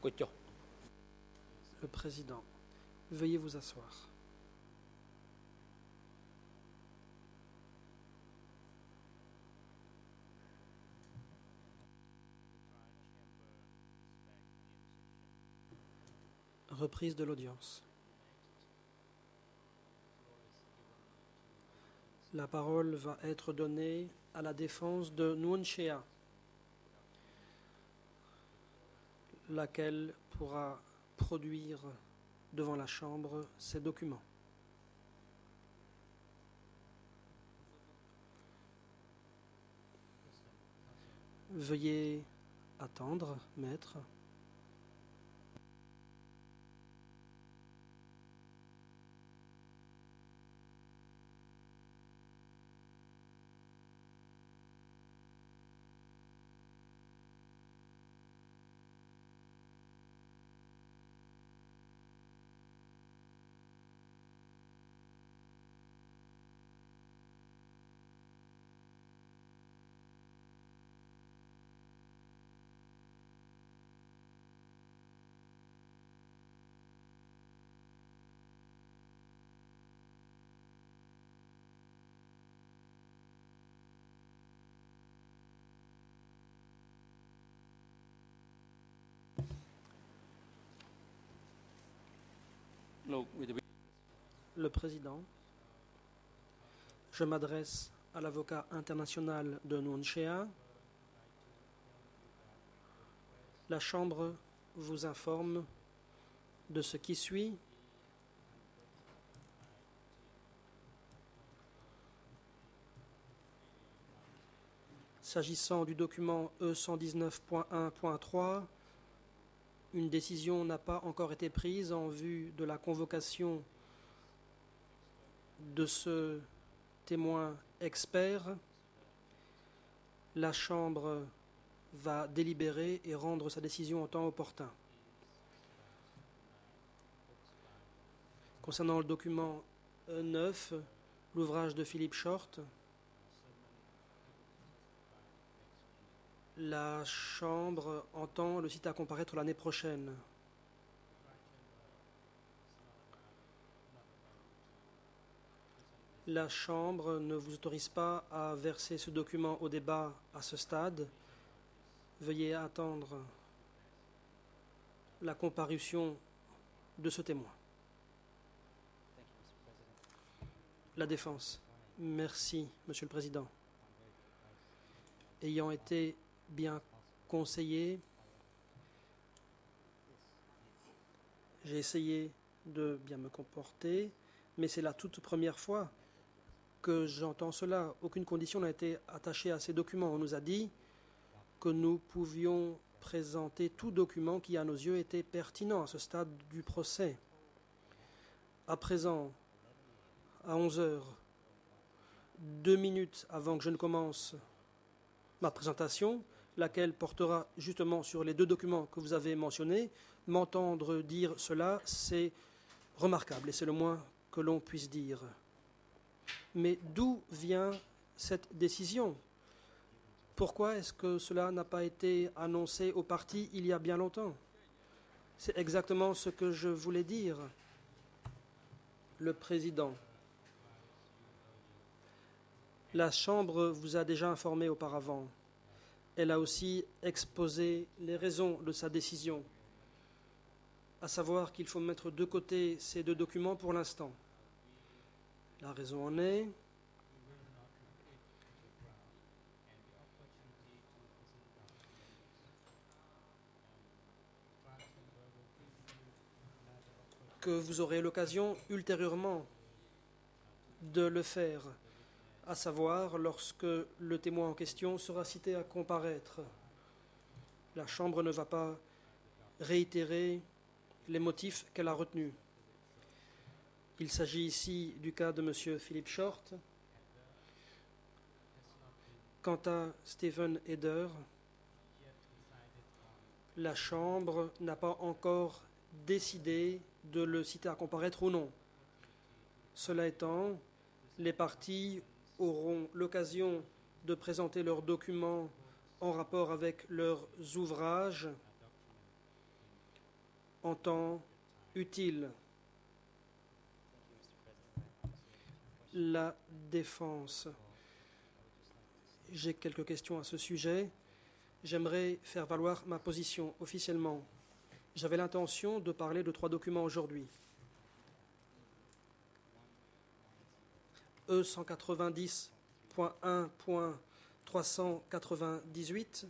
그죠? Le président, veuillez vous asseoir. Reprise de l'audience. La parole va être donnée à la défense de Nguyen Shea, laquelle pourra produire devant la Chambre ces documents. Veuillez attendre, maître. Le président, je m'adresse à l'avocat international de Nguyen Shea. La Chambre vous informe de ce qui suit. S'agissant du document E119.1.3, une décision n'a pas encore été prise en vue de la convocation de ce témoin expert. La Chambre va délibérer et rendre sa décision en temps opportun. Concernant le document E9, l'ouvrage de Philippe Short, la Chambre entend le citer à comparaître l'année prochaine. La Chambre ne vous autorise pas à verser ce document au débat à ce stade. Veuillez attendre la comparution de ce témoin. La défense. Merci, Monsieur le Président. Ayant été bien conseillé, j'ai essayé de bien me comporter, mais c'est la toute première fois que j'entends cela. Aucune condition n'a été attachée à ces documents. On nous a dit que nous pouvions présenter tout document qui, à nos yeux, était pertinent à ce stade du procès. À présent, à 11 heures, 2 minutes avant que je ne commence ma présentation, laquelle portera justement sur les deux documents que vous avez mentionnés, m'entendre dire cela, c'est remarquable et c'est le moins que l'on puisse dire. Mais d'où vient cette décision ? Pourquoi est-ce que cela n'a pas été annoncé aux parties il y a bien longtemps ? C'est exactement ce que je voulais dire. Le président. La Chambre vous a déjà informé auparavant. Elle a aussi exposé les raisons de sa décision, à savoir qu'il faut mettre de côté ces deux documents pour l'instant. La raison en est que vous aurez l'occasion ultérieurement de le faire, à savoir lorsque le témoin en question sera cité à comparaître. La Chambre ne va pas réitérer les motifs qu'elle a retenus. Il s'agit ici du cas de M. Philippe Short. Quant à Stephen Eder, la Chambre n'a pas encore décidé de le citer à comparaître ou non. Cela étant, les parties auront l'occasion de présenter leurs documents en rapport avec leurs ouvrages en temps utile. La défense. J'ai quelques questions à ce sujet. J'aimerais faire valoir ma position officiellement. J'avais l'intention de parler de 3 documents aujourd'hui. E190.1.398,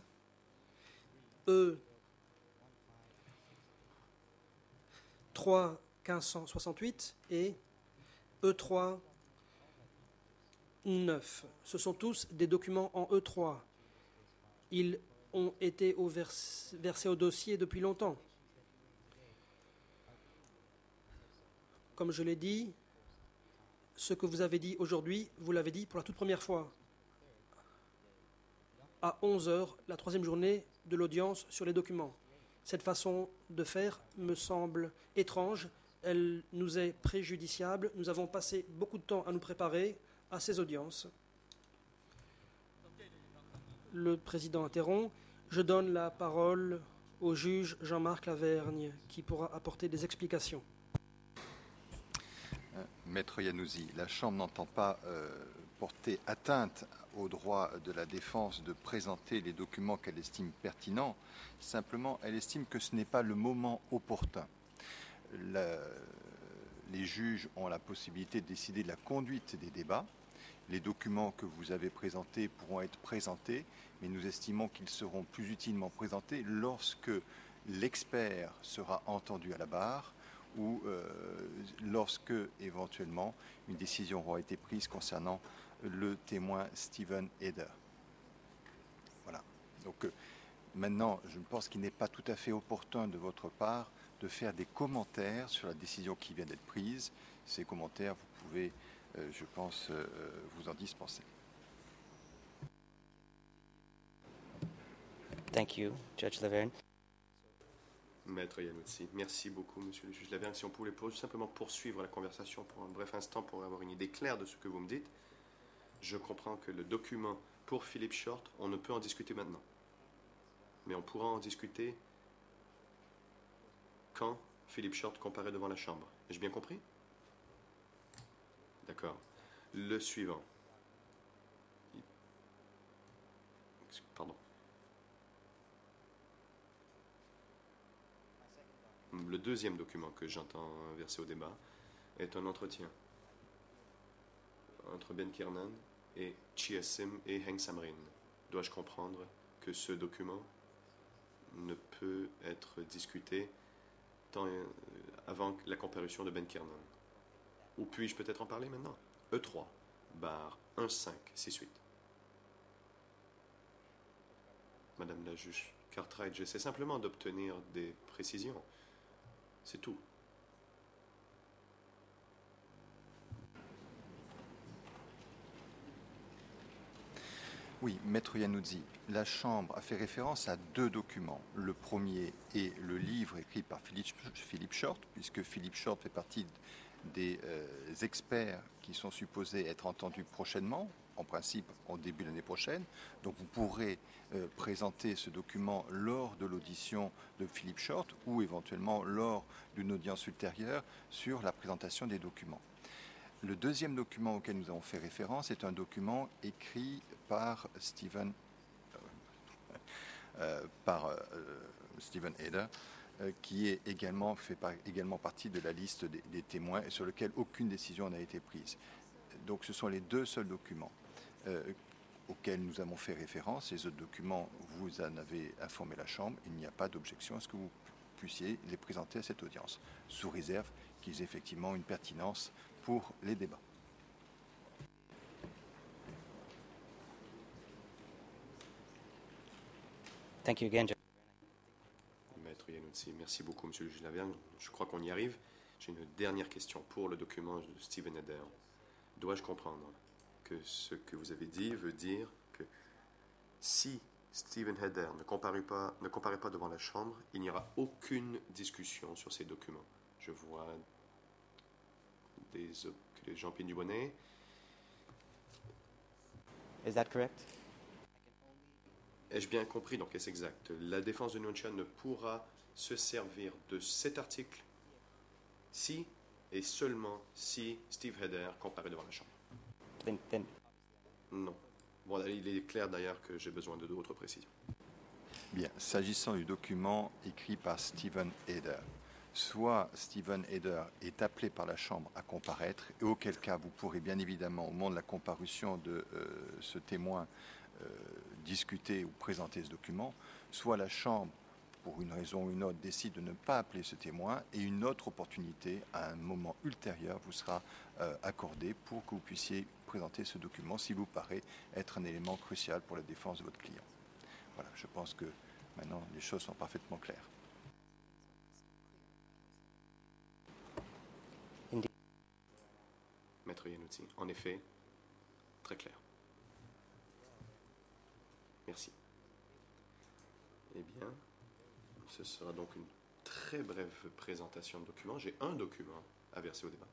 E3.1568 et E3.9. Ce sont tous des documents en E3. Ils ont été versés au dossier depuis longtemps. Comme je l'ai dit, ce que vous avez dit aujourd'hui, vous l'avez dit pour la toute première fois. À 11 heures, la 3e journée de l'audience sur les documents. Cette façon de faire me semble étrange. Elle nous est préjudiciable. Nous avons passé beaucoup de temps à nous préparer à ces audiences. Le président interrompt. Je donne la parole au juge Jean-Marc Lavergne qui pourra apporter des explications. Maître Yanouzzi, la Chambre n'entend pas porter atteinte au droit de la défense de présenter les documents qu'elle estime pertinents. Simplement, elle estime que ce n'est pas le moment opportun. Les juges ont la possibilité de décider de la conduite des débats. Les documents que vous avez présentés pourront être présentés, mais nous estimons qu'ils seront plus utilement présentés lorsque l'expert sera entendu à la barre ou lorsque, éventuellement, une décision aura été prise concernant le témoin Stephen Heder. Voilà. Donc, maintenant, je pense qu'il n'est pas tout à fait opportun de votre part de faire des commentaires sur la décision qui vient d'être prise. Ces commentaires, vous pouvez, je pense, vous en dispenser. Thank you, Judge Lavergne. Maître Yanouzzi, merci beaucoup, monsieur le juge Lavergne. Si on pouvait simplement poursuivre la conversation pour un bref instant pour avoir une idée claire de ce que vous me dites. Je comprends que le document pour Philip Short, on ne peut en discuter maintenant. Mais on pourra en discuter quand Philip Short comparaît devant la Chambre. Ai-je bien compris? D'accord. Le suivant. Pardon. Le deuxième document que j'entends verser au débat est un entretien entre Ben Kiernan et Chia Sim et Heng Samrin. Dois-je comprendre que ce document ne peut être discuté avant la comparution de Ben Kiernan? Ou puis-je peut-être en parler maintenant? E3, barre 1.5.6.8. Madame la juge Cartwright, j'essaie simplement d'obtenir des précisions. C'est tout. Oui, Maître Yanouzzi, la Chambre a fait référence à 2 documents. Le premier est le livre écrit par Philip Short, puisque Philip Short fait partie des experts qui sont supposés être entendus prochainement, en principe au début de l'année prochaine. Donc vous pourrez présenter ce document lors de l'audition de Philip Short ou éventuellement lors d'une audience ultérieure sur la présentation des documents. Le deuxième document auquel nous avons fait référence est un document écrit par Stephen Heder, qui est fait également partie de la liste des témoins et sur lequel aucune décision n'a été prise. Donc ce sont les 2 seuls documents auxquels nous avons fait référence. Les autres documents, vous en avez informé la Chambre. Il n'y a pas d'objection à ce que vous puissiez les présenter à cette audience, sous réserve qu'ils aient effectivement une pertinence pour les débats. Thank you again, Judge. Maître Yanouzzi, merci beaucoup, monsieur le juge Lavergne. Je crois qu'on y arrive. J'ai une dernière question pour le document de Stephen Heder. Dois-je comprendre que ce que vous avez dit veut dire que si Stephen Heder ne comparaît pas devant la Chambre, il n'y aura aucune discussion sur ces documents? Je vois que les gens pignent du bonnet. Is that correct? Ai-je bien compris? Donc, est-ce exact? La défense de Nguyen ne pourra se servir de cet article si et seulement si Steve Heder comparaît devant la Chambre. Then Non. Voilà, il est clair d'ailleurs que j'ai besoin de d'autres précisions. Bien, s'agissant du document écrit par Stephen Heder, soit Stephen Heder est appelé par la Chambre à comparaître, et auquel cas vous pourrez bien évidemment, au moment de la comparution de ce témoin, discuter ou présenter ce document, soit la Chambre, pour une raison ou une autre, décide de ne pas appeler ce témoin, et une autre opportunité, à un moment ultérieur, vous sera accordée pour que vous puissiez présenter ce document, s'il vous paraît être un élément crucial pour la défense de votre client. Voilà, je pense que maintenant les choses sont parfaitement claires. Maître Iannuzzi, en effet, très clair. Merci. Eh bien, ce sera donc une très brève présentation de documents. J'ai un document à verser au débat.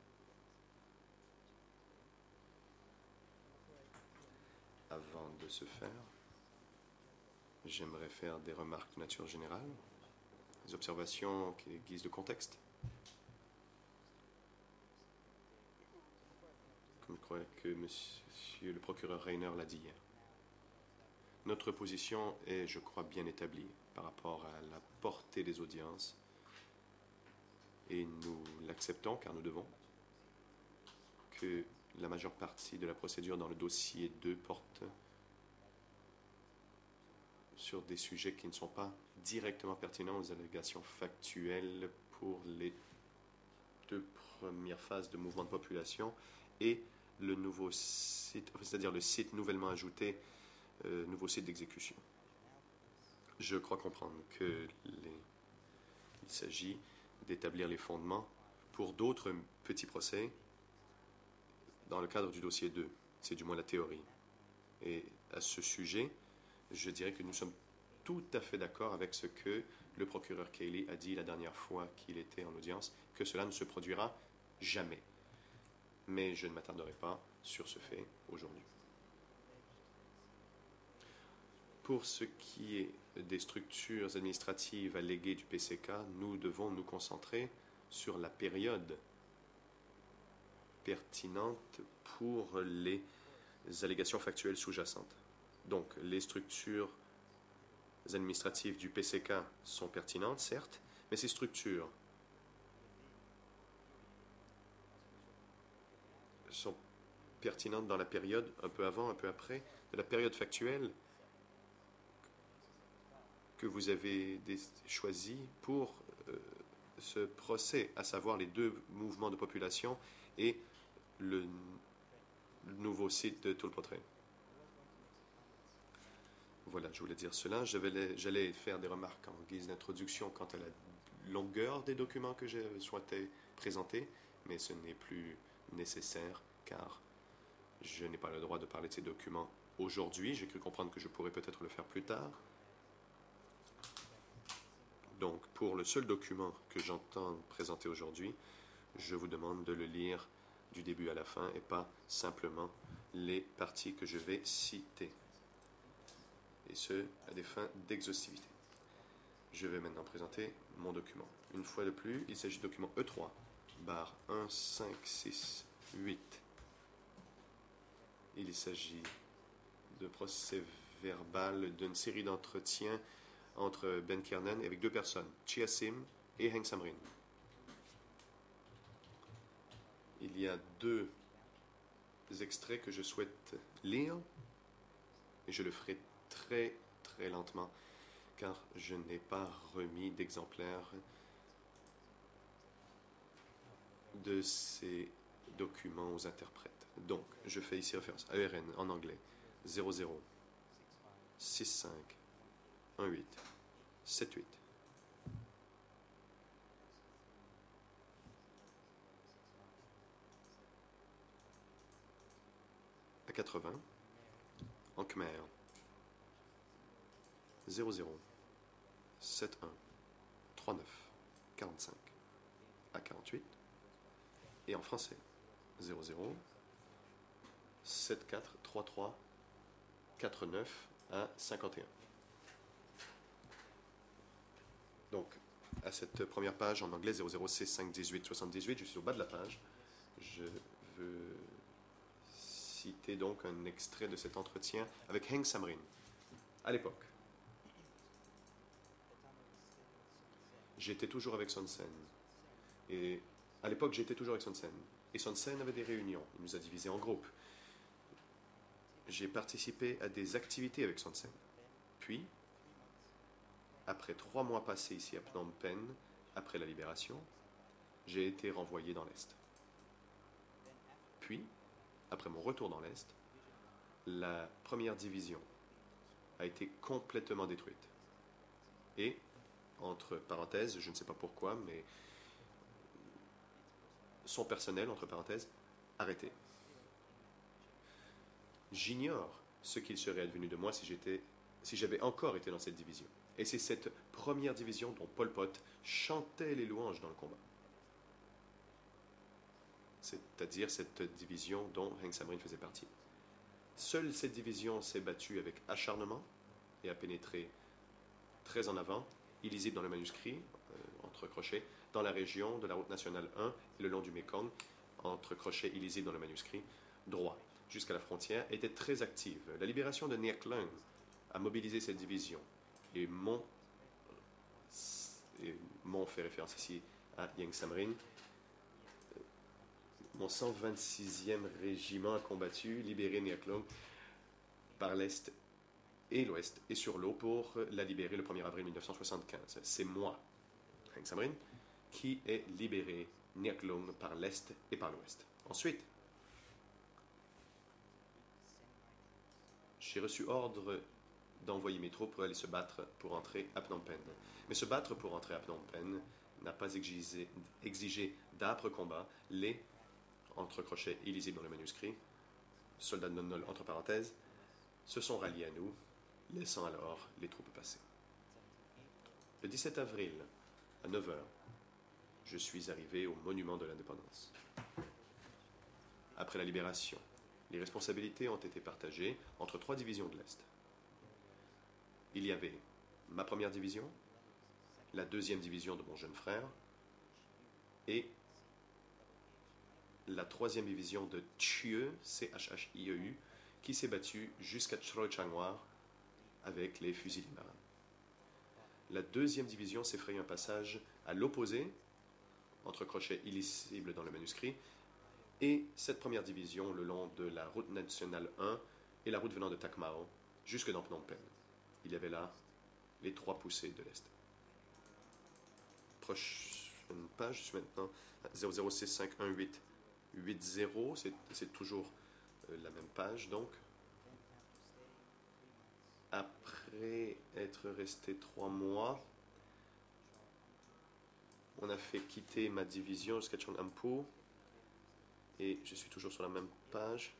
Avant de ce faire, j'aimerais faire des remarques de nature générale, des observations qui guisent de contexte. Comme je crois que monsieur le procureur Reiner l'a dit hier. Notre position est, je crois, bien établie par rapport à la portée des audiences et nous l'acceptons car nous devons que la majeure partie de la procédure dans le dossier 2 porte sur des sujets qui ne sont pas directement pertinents aux allégations factuelles pour les 2 premières phases de mouvement de population et le nouveau site, c'est-à-dire le site nouvellement ajouté, nouveau site d'exécution. Je crois comprendre qu'il s'agit d'établir les fondements pour d'autres petits procès dans le cadre du dossier 2. C'est du moins la théorie. Et à ce sujet, je dirais que nous sommes tout à fait d'accord avec ce que le procureur Cayley a dit la dernière fois qu'il était en audience, que cela ne se produira jamais. Mais je ne m'attarderai pas sur ce fait aujourd'hui. Pour ce qui est des structures administratives alléguées du PCK, nous devons nous concentrer sur la période pertinente pour les allégations factuelles sous-jacentes. Donc, les structures administratives du PCK sont pertinentes, certes, mais ces structures sont pertinentes dans la période un peu avant, un peu après, de la période factuelle que vous avez choisi pour ce procès, à savoir les 2 mouvements de population et le nouveau site de Tulpotrain. Voilà, je voulais dire cela. J'allais faire des remarques en guise d'introduction quant à la longueur des documents que j'ai souhaité présenter, mais ce n'est plus nécessaire car je n'ai pas le droit de parler de ces documents aujourd'hui. J'ai cru comprendre que je pourrais peut-être le faire plus tard. Donc, pour le seul document que j'entends présenter aujourd'hui, je vous demande de le lire du début à la fin et pas simplement les parties que je vais citer. Et ce, à des fins d'exhaustivité. Je vais maintenant présenter mon document. Une fois de plus, il s'agit du document E3, barre 1, 5, 6, 8. Il s'agit de procès verbal d'une série d'entretiens entre Ben Kiernan avec 2 personnes, Chia Sim et Heng Samrin. Il y a 2 extraits que je souhaite lire et je le ferai très très lentement car je n'ai pas remis d'exemplaire de ces documents aux interprètes. Donc, je fais ici référence à ERN en anglais 00 65 18 78. À 80 en Khmer 00 71 39 45 à 48 et en français 00 74 33 49 à 51. Donc, à cette première page en anglais 00651878. Je suis au bas de la page. Je veux citer donc un extrait de cet entretien avec Heng Samrin à l'époque. J'étais toujours avec Son Sen. Et à l'époque, j'étais toujours avec Son Sen. Et Son Sen avait des réunions. Il nous a divisés en groupes. J'ai participé à des activités avec Son Sen. Puis, après 3 mois passés ici à Phnom Penh, après la libération, j'ai été renvoyé dans l'Est. Puis, après mon retour dans l'Est, la première division a été complètement détruite. Et, entre parenthèses, je ne sais pas pourquoi, mais son personnel, entre parenthèses, arrêté. J'ignore ce qu'il serait advenu de moi si j'avais encore été dans cette division. Et c'est cette première division dont Pol Pot chantait les louanges dans le combat. C'est-à-dire cette division dont Heng Samrin faisait partie. Seule cette division s'est battue avec acharnement et a pénétré très en avant, illisible dans le manuscrit, entre crochets, dans la région de la route nationale 1 et le long du Mekong, entre crochets illisibles dans le manuscrit, droit, jusqu'à la frontière, était très active. La libération de Niak Leung a mobilisé cette division. Et Mon fait référence ici à Heng Samrin. Mon 126e régiment a combattu, libéré Niak Leung par l'Est et l'Ouest et sur l'eau pour la libérer le 1er avril 1975. C'est moi, Heng Samrin, qui ai libéré Niak Leung par l'Est et par l'Ouest. Ensuite, j'ai reçu ordre d'envoyer mes troupes pour aller se battre pour entrer à Phnom Penh. Mais se battre pour entrer à Phnom Penh n'a pas exigé d'âpres combats. Les, entre crochets illisibles dans le manuscrit, soldats de non-nol entre parenthèses, se sont ralliés à nous, laissant alors les troupes passer. Le 17 avril, à 9 h, je suis arrivé au monument de l'indépendance. Après la libération, les responsabilités ont été partagées entre 3 divisions de l'Est. Il y avait ma première division, la 2e division de mon jeune frère et la 3e division de Chieu, C-H-H-I-E-U, qui s'est battue jusqu'à Chroy Changwar avec les fusils des marins. La 2e division s'est frayé un passage à l'opposé, entre crochets illisibles dans le manuscrit, et cette première division le long de la route nationale 1 et la route venant de Takmao jusque dans Phnom Penh. Il y avait là les 3 poussées de l'Est. Prochaine page, je suis maintenant à 00651880, c'est toujours la même page donc. Après être resté 3 mois, on a fait quitter ma division jusqu'à Chonampu et je suis toujours sur la même page.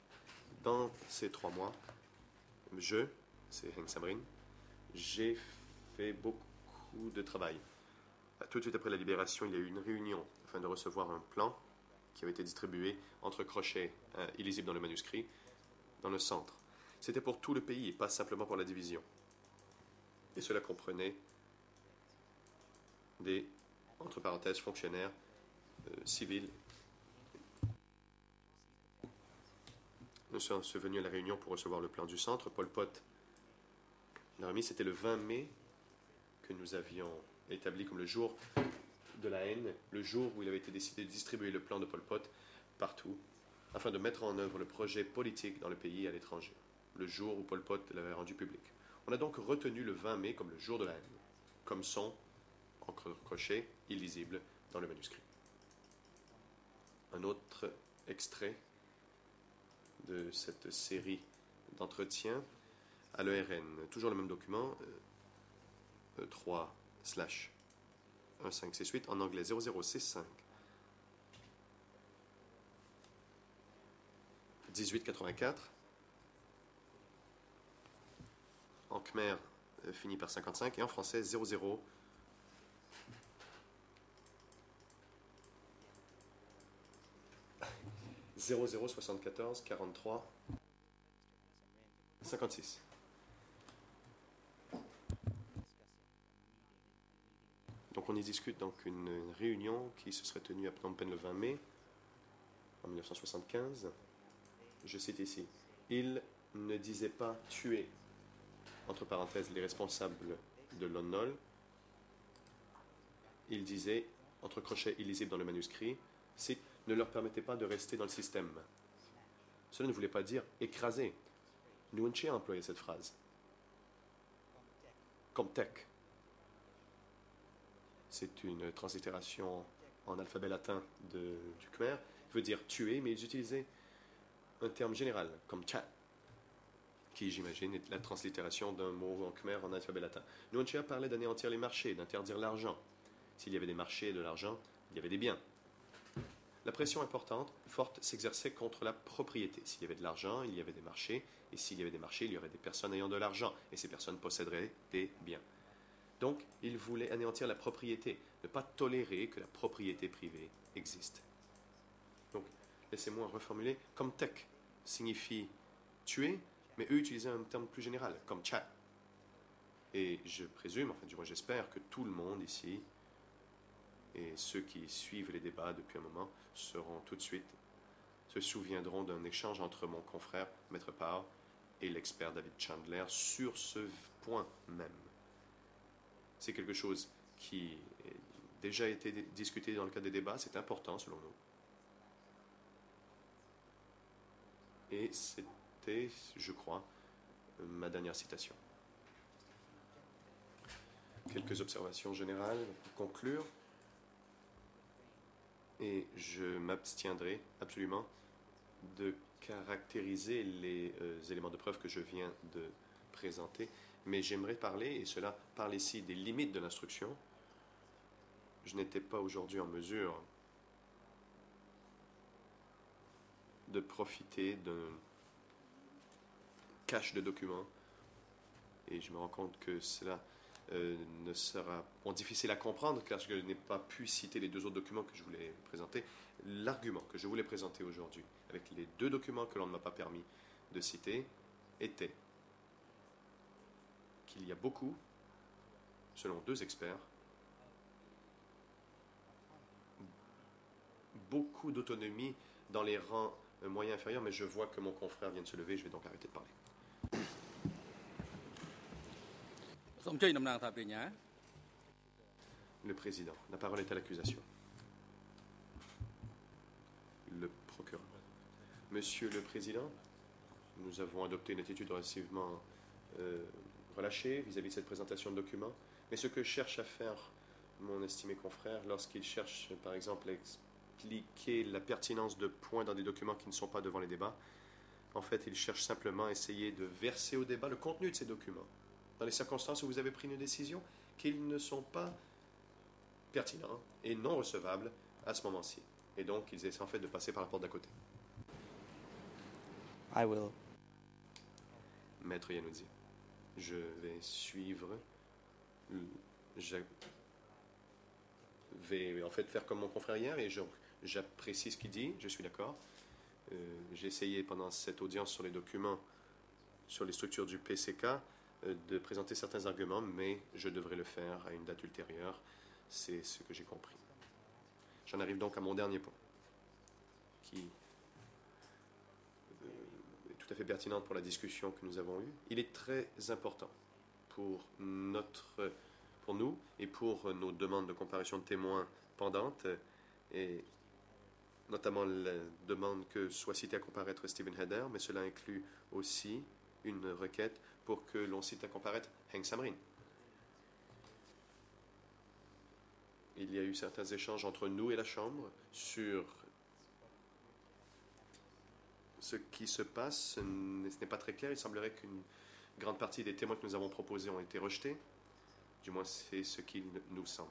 Dans ces 3 mois, c'est Heng Samrin, j'ai fait beaucoup de travail. Tout de suite après la libération, il y a eu une réunion afin de recevoir un plan qui avait été distribué entre crochets illisibles dans le manuscrit, dans le centre. C'était pour tout le pays et pas simplement pour la division. Et cela comprenait des, entre parenthèses, fonctionnaires civils. Nous sommes venus à la réunion pour recevoir le plan du centre. Pol Pot l'a remis. C'était le 20 mai que nous avions établi comme le jour de la haine, le jour où il avait été décidé de distribuer le plan de Pol Pot partout, afin de mettre en œuvre le projet politique dans le pays et à l'étranger, le jour où Pol Pot l'avait rendu public. On a donc retenu le 20 mai comme le jour de la haine, comme son, en crochet, illisible dans le manuscrit. Un autre extrait de cette série d'entretiens à l'ERN, toujours le même document, 3/1568, en anglais 0065 1884, en khmer fini par 55 et en français 00 0074 43 56. Donc on y y discute donc une réunion qui se serait tenue à Phnom Penh le 20 mai en 1975. Je cite ici, « Il ne disait pas tuer, entre parenthèses, les responsables de Lon Nol. Il disait, entre crochets illisibles dans le manuscrit, cite, « Ne leur permettez pas de rester dans le système. » Cela ne voulait pas dire « écraser ». Nguyen Chi a employé cette phrase. Comtech. C'est une translittération en alphabet latin du Khmer. Il veut dire tuer, mais ils utilisaient un terme général, comme chat, qui, j'imagine, est la translittération d'un mot en Khmer en alphabet latin. Nguyen Chi parlait d'anéantir les marchés, d'interdire l'argent. S'il y avait des marchés et de l'argent, il y avait des biens. La pression importante, forte, s'exerçait contre la propriété. S'il y avait de l'argent, il y avait des marchés, et s'il y avait des marchés, il y aurait des personnes ayant de l'argent, et ces personnes posséderaient des biens. Donc, il voulait anéantir la propriété, ne pas tolérer que la propriété privée existe. Donc, laissez-moi reformuler, comme tech signifie tuer, mais eux utilisaient un terme plus général, comme chat. Et je présume, enfin du moins j'espère, que tout le monde ici, et ceux qui suivent les débats depuis un moment, se souviendront d'un échange entre mon confrère Maître Parr et l'expert David Chandler sur ce point même. C'est quelque chose qui a déjà été discuté dans le cadre des débats, c'est important selon nous. Et c'était, je crois, ma dernière citation. Quelques observations générales pour conclure. Et je m'abstiendrai absolument de caractériser les éléments de preuve que je viens de présenter, mais j'aimerais parler, et cela parle ici des limites de l'instruction. Je n'étais pas aujourd'hui en mesure de profiter d'un cache de documents, et je me rends compte que cela ne sera difficile à comprendre car je n'ai pas pu citer les deux autres documents que je voulais présenter. L'argument que je voulais présenter aujourd'hui, avec les deux documents que l'on ne m'a pas permis de citer, était qu'il y a beaucoup, selon deux experts, beaucoup d'autonomie dans les rangs moyens inférieurs, mais je vois que mon confrère vient de se lever, je vais donc arrêter de parler. Le président. La parole est à l'accusation. Le procureur. Monsieur le Président, nous avons adopté une attitude relativement relâchée vis-à-vis de cette présentation de documents, mais ce que cherche à faire mon estimé confrère lorsqu'il cherche, par exemple, à expliquer la pertinence de points dans des documents qui ne sont pas devant les débats, en fait, il cherche simplement à essayer de verser au débat le contenu de ces documents, dans les circonstances où vous avez pris une décision, qu'ils ne sont pas pertinents et non recevables à ce moment-ci. Et donc, ils essaient en fait de passer par la porte d'à côté. I will. Maître Yanoudi, je vais suivre. Je vais en fait faire comme mon confrère hier et j'apprécie ce qu'il dit, je suis d'accord. J'ai essayé pendant cette audience sur les documents, sur les structures du PCK, de présenter certains arguments, mais je devrais le faire à une date ultérieure. C'est ce que j'ai compris. J'en arrive donc à mon dernier point, qui est tout à fait pertinent pour la discussion que nous avons eue. Il est très important pour nous et pour nos demandes de comparution de témoins pendantes, et notamment la demande que soit cité à comparaître Stephen Heder, mais cela inclut aussi une requête pour que l'on cite à comparaître Heng Samrin. Il y a eu certains échanges entre nous et la Chambre sur ce qui se passe. Ce n'est pas très clair. Il semblerait qu'une grande partie des témoins que nous avons proposés ont été rejetés. Du moins, c'est ce qu'il nous semble.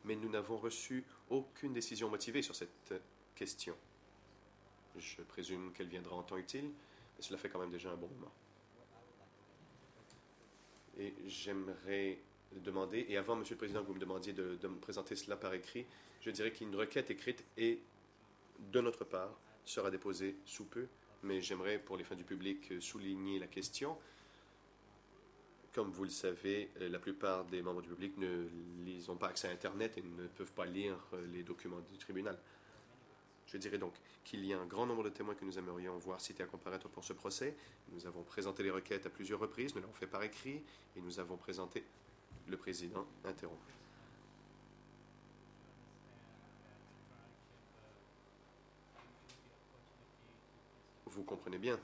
Mais nous n'avons reçu aucune décision motivée sur cette question. Je présume qu'elle viendra en temps utile, mais cela fait quand même déjà un bon moment. Et j'aimerais demander, et avant, Monsieur le Président, que vous me demandiez de me présenter cela par écrit, je dirais qu'une requête écrite et de notre part sera déposée sous peu, mais j'aimerais, pour les fins du public, souligner la question Comme vous le savez, la plupart des membres du public n'ont pas accès à Internet et ne peuvent pas lire les documents du tribunal. Je dirais donc qu'il y a un grand nombre de témoins que nous aimerions voir cités à comparaître pour ce procès. Nous avons présenté les requêtes à plusieurs reprises, nous l'avons fait par écrit et nous avons présenté. Le président interrompt. Vous comprenez bien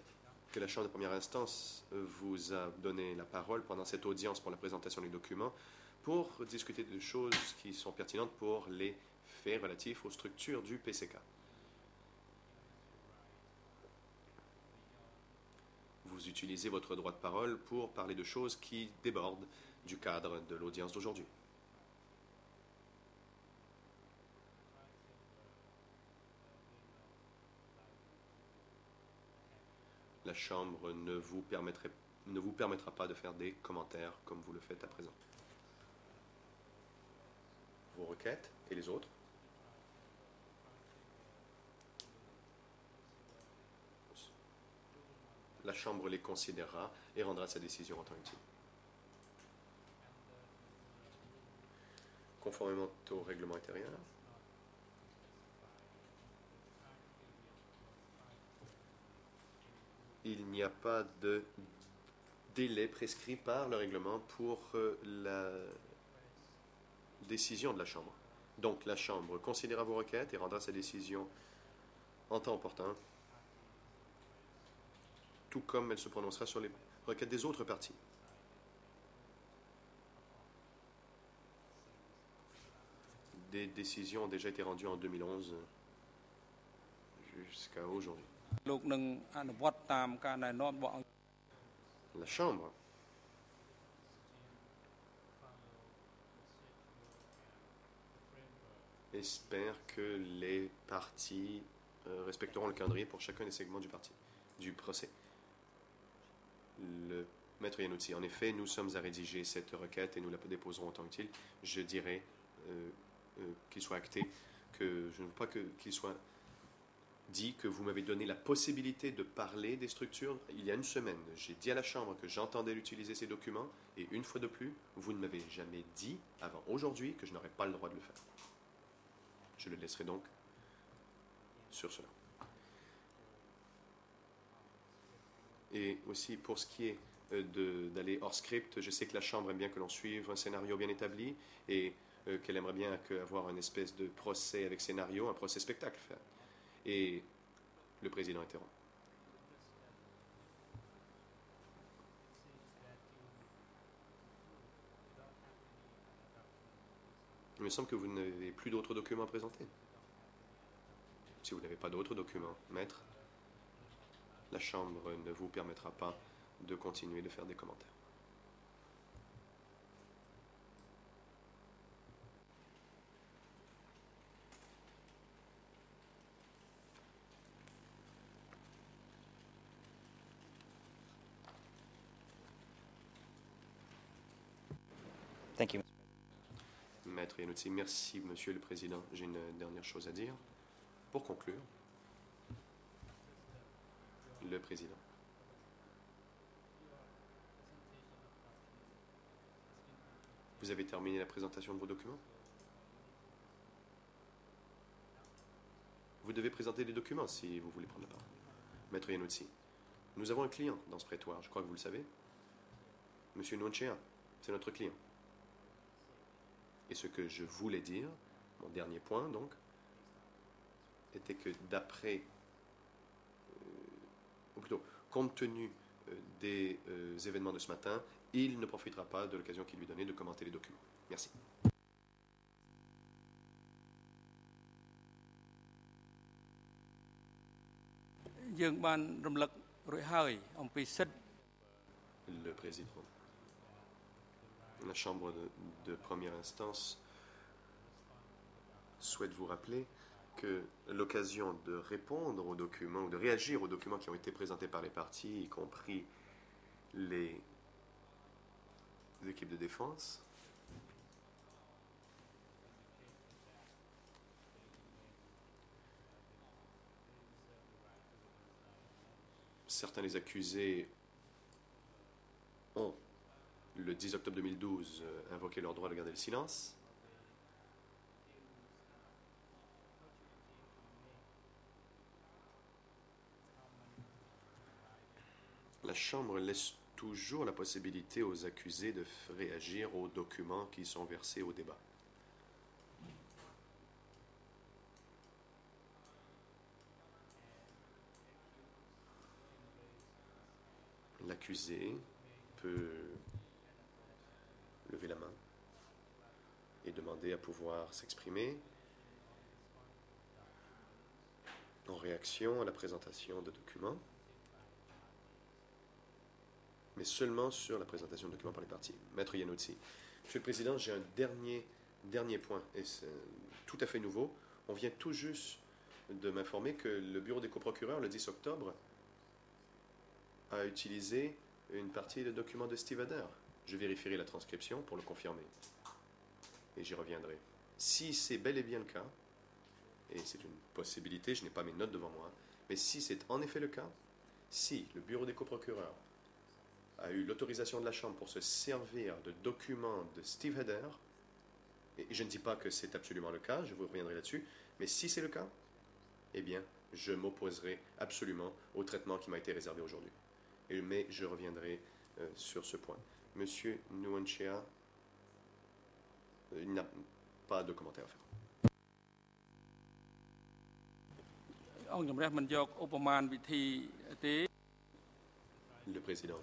que la Chambre de première instance vous a donné la parole pendant cette audience pour la présentation des documents pour discuter de choses qui sont pertinentes pour les faits relatifs aux structures du PCK. Vous utilisez votre droit de parole pour parler de choses qui débordent du cadre de l'audience d'aujourd'hui. La Chambre ne vous permettra pas de faire des commentaires comme vous le faites à présent. Vos requêtes et les autres. La Chambre les considérera et rendra sa décision en temps utile. Conformément au règlement intérieur, il n'y a pas de délai prescrit par le règlement pour la décision de la Chambre. Donc, la Chambre considérera vos requêtes et rendra sa décision en temps opportun, tout comme elle se prononcera sur les requêtes des autres parties. Des décisions ont déjà été rendues en 2011 jusqu'à aujourd'hui. La Chambre espère que les parties respecteront le calendrier pour chacun des segments du procès. Le maître Iannuzzi, en effet, nous sommes à rédiger cette requête et nous la déposerons en temps utile. Je dirais qu'il soit acté que je ne veux pas qu'il soit dit que vous m'avez donné la possibilité de parler des structures il y a une semaine. J'ai dit à la Chambre que j'entendais utiliser ces documents et une fois de plus, vous ne m'avez jamais dit avant aujourd'hui que je n'aurais pas le droit de le faire. Je le laisserai donc sur cela. Et aussi, pour ce qui est d'aller hors script, je sais que la Chambre aime bien que l'on suive un scénario bien établi et qu'elle aimerait bien avoir une espèce de procès avec scénario, un procès spectacle fait. Et le président interrompt. Il me semble que vous n'avez plus d'autres documents à présenter. Si vous n'avez pas d'autres documents, maître, la Chambre ne vous permettra pas de continuer de faire des commentaires. Thank you. Maître Iannuzzi, merci, Monsieur le Président. J'ai une dernière chose à dire. Pour conclure, le Président. Vous avez terminé la présentation de vos documents? Vous devez présenter des documents si vous voulez prendre la parole. Maître Iannuzzi, nous avons un client dans ce prétoire, je crois que vous le savez. Monsieur Nonchea, c'est notre client. Et ce que je voulais dire, mon dernier point donc, était que d'après, ou plutôt, compte tenu des événements de ce matin, il ne profitera pas de l'occasion qui lui est donnée de commenter les documents. Merci. Le président. La Chambre de première instance souhaite vous rappeler que l'occasion de répondre aux documents ou de réagir aux documents qui ont été présentés par les partis, y compris les équipes de défense, certains des accusés ont le 10 octobre 2012, invoquaient leur droit de garder le silence. La Chambre laisse toujours la possibilité aux accusés de réagir aux documents qui sont versés au débat. L'accusé peut lever la main et demander à pouvoir s'exprimer en réaction à la présentation de documents, mais seulement sur la présentation de documents par les parties. Maître Iannuzzi. Monsieur le Président, j'ai un dernier point, et c'est tout à fait nouveau. On vient tout juste de m'informer que le bureau des coprocureurs, le 10 octobre, a utilisé une partie de documents de Steve Adair. Je vérifierai la transcription pour le confirmer. Et j'y reviendrai. Si c'est bel et bien le cas, et c'est une possibilité, je n'ai pas mes notes devant moi, mais si c'est en effet le cas, si le bureau des coprocureurs a eu l'autorisation de la Chambre pour se servir de documents de Steve Adair, et je ne dis pas que c'est absolument le cas, je vous reviendrai là-dessus, mais si c'est le cas, eh bien, je m'opposerai absolument au traitement qui m'a été réservé aujourd'hui. Mais je reviendrai sur ce point. Monsieur Nuanchea, il n'a pas de commentaire à faire. Le Président.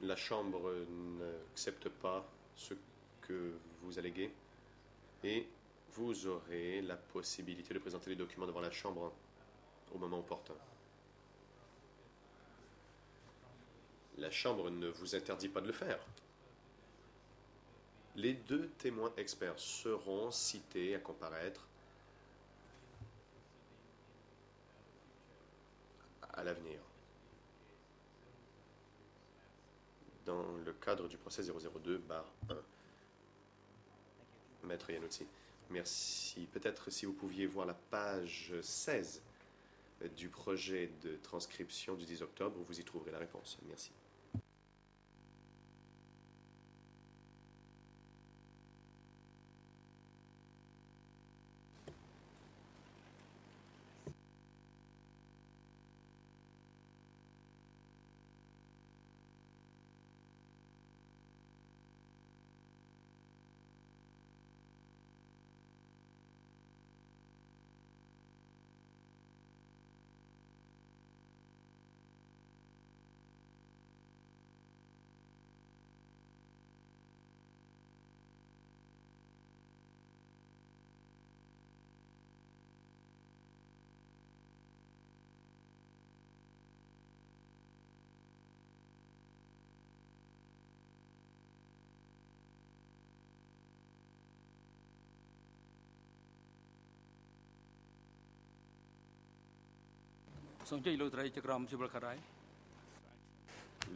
La Chambre n'accepte pas ce que vous alléguez et vous aurez la possibilité de présenter les documents devant la Chambre au moment opportun. La Chambre ne vous interdit pas de le faire. Les deux témoins experts seront cités à comparaître à l'avenir. Dans le cadre du procès 002/1. Maître Iannuzzi, merci. Peut-être si vous pouviez voir la page 16 du projet de transcription du 10 octobre, vous y trouverez la réponse. Merci.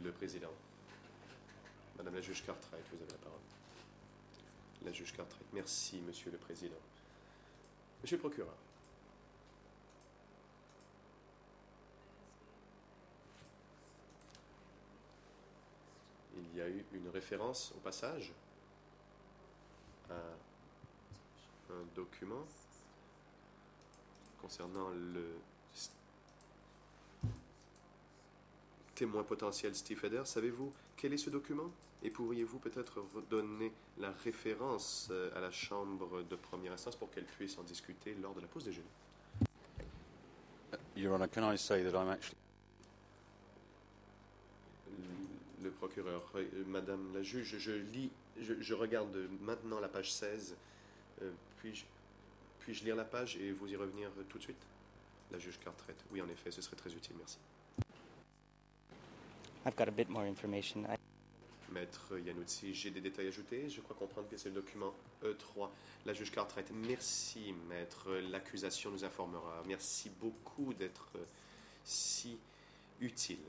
Le Président. Madame la juge Cartwright, vous avez la parole. La juge Cartwright. Merci, Monsieur le Président. Monsieur le procureur. Il y a eu une référence au passage à un document concernant le témoin potentiel Steve Adair. Savez-vous quel est ce document? Et pourriez-vous peut-être donner la référence à la Chambre de première instance pour qu'elle puisse en discuter lors de la pause déjeuner? Your Honour, can I say that I'm actually... Le procureur, Madame la juge, je regarde maintenant la page 16. Puis-je lire la page et vous y revenir tout de suite? La juge Cartwright. Oui, en effet, ce serait très utile, merci. I've got a bit more information. Maître Iannuzzi, j'ai des détails ajoutés. Je crois comprendre que c'est le document E3. La juge Cartwright, merci, maître. L'accusation nous informera. Merci beaucoup d'être si utile.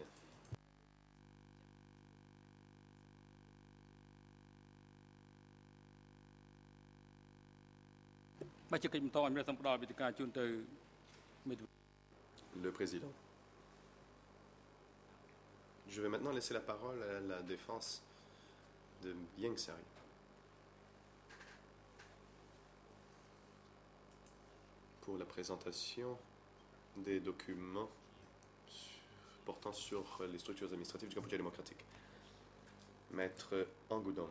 Le Président. Je vais maintenant laisser la parole à la défense de Yang Sari. Pour la présentation des documents portant sur les structures administratives du Cambodge démocratique. Maître Angoudom.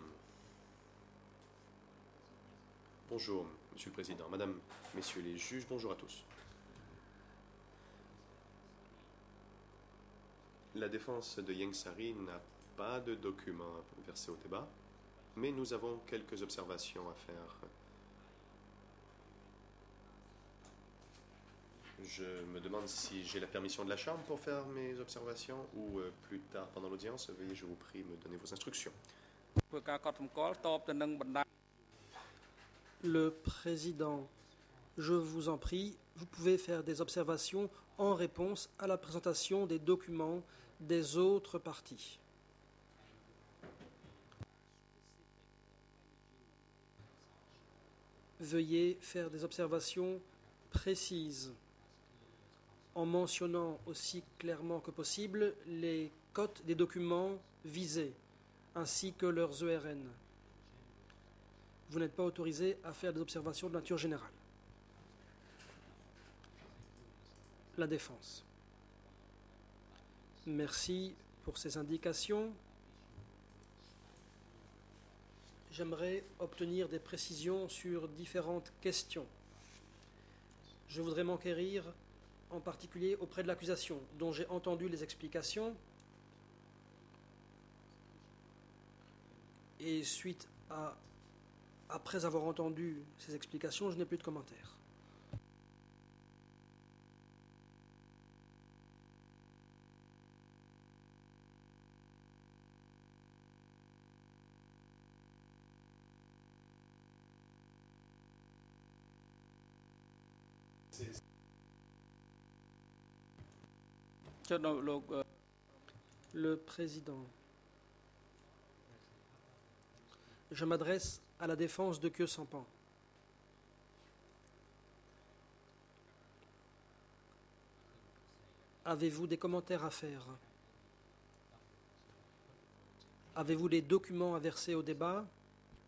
Bonjour, Monsieur le Président, Madame, Messieurs les juges, bonjour à tous. La défense de Yang Sari n'a pas de documents versés au débat, mais nous avons quelques observations à faire. Je me demande si j'ai la permission de la Chambre pour faire mes observations ou plus tard pendant l'audience. Veuillez, je vous prie, me donner vos instructions. Le Président, je vous en prie, vous pouvez faire des observations en réponse à la présentation des documents des autres parties. Veuillez faire des observations précises en mentionnant aussi clairement que possible les cotes des documents visés, ainsi que leurs ERN. Vous n'êtes pas autorisé à faire des observations de nature générale. La défense. Merci pour ces indications. J'aimerais obtenir des précisions sur différentes questions. Je voudrais m'enquérir en particulier auprès de l'accusation, dont j'ai entendu les explications. Et après avoir entendu ces explications, je n'ai plus de commentaires. Le Président. Je m'adresse à la défense de Khieu Samphan. Avez-vous des commentaires à faire? Avez-vous des documents à verser au débat?